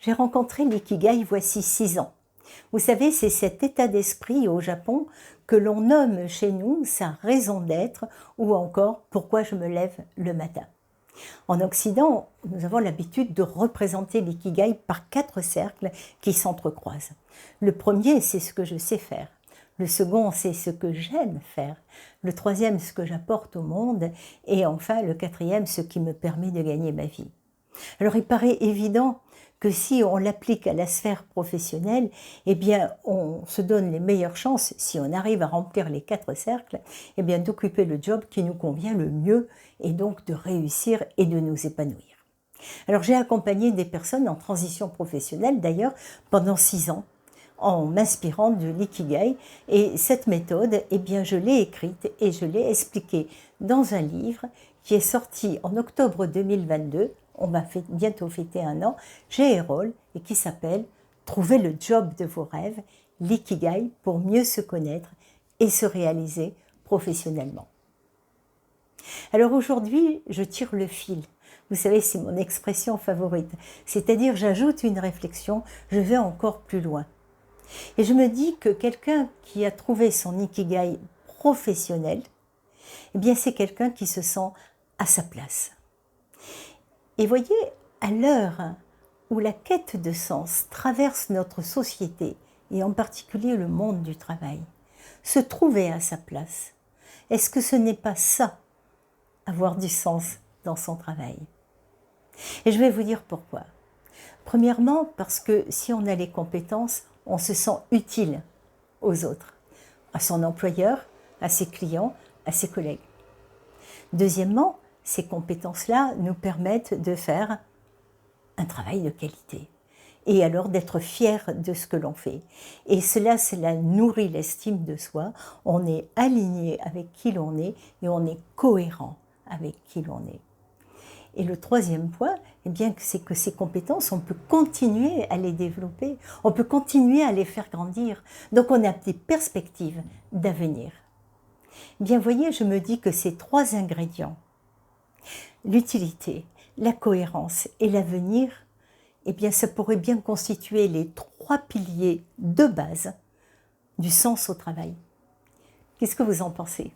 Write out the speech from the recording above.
J'ai rencontré l'ikigai voici 6 ans. Vous savez, c'est cet état d'esprit au Japon que l'on nomme chez nous sa raison d'être ou encore pourquoi je me lève le matin. En Occident, nous avons l'habitude de représenter l'ikigai par 4 cercles qui s'entrecroisent. Le premier, c'est ce que je sais faire. Le second, c'est ce que j'aime faire. Le troisième, ce que j'apporte au monde. Et enfin, le quatrième, ce qui me permet de gagner ma vie. Alors, il paraît évident que si on l'applique à la sphère professionnelle, eh bien, on se donne les meilleures chances, si on arrive à remplir les 4 cercles, eh bien, d'occuper le job qui nous convient le mieux et donc de réussir et de nous épanouir. Alors, j'ai accompagné des personnes en transition professionnelle, d'ailleurs, pendant 6 ans, en m'inspirant de l'ikigai. Et cette méthode, eh bien, je l'ai écrite et je l'ai expliquée dans un livre qui est sorti en octobre 2022. On va bientôt fêter 1 an, chez Erol, et qui s'appelle « Trouver le job de vos rêves, l'ikigai pour mieux se connaître et se réaliser professionnellement ». Alors aujourd'hui, je tire le fil. Vous savez, c'est mon expression favorite. C'est-à-dire, j'ajoute une réflexion, je vais encore plus loin. Et je me dis que quelqu'un qui a trouvé son ikigai professionnel, eh bien, c'est quelqu'un qui se sent à sa place. Et voyez, à l'heure où la quête de sens traverse notre société, et en particulier le monde du travail, se trouver à sa place, est-ce que ce n'est pas ça, avoir du sens dans son travail? Et je vais vous dire pourquoi. Premièrement, parce que si on a les compétences, on se sent utile aux autres, à son employeur, à ses clients, à ses collègues. Deuxièmement, ces compétences-là nous permettent de faire un travail de qualité et alors d'être fier de ce que l'on fait. Et cela nourrit l'estime de soi, on est aligné avec qui l'on est et on est cohérent avec qui l'on est. Et le troisième point, eh bien, c'est que ces compétences, on peut continuer à les développer, on peut continuer à les faire grandir. Donc on a des perspectives d'avenir. Bien, voyez, je me dis que ces 3 ingrédients, l'utilité, la cohérence et l'avenir, eh bien, ça pourrait bien constituer les 3 piliers de base du sens au travail. Qu'est-ce que vous en pensez ?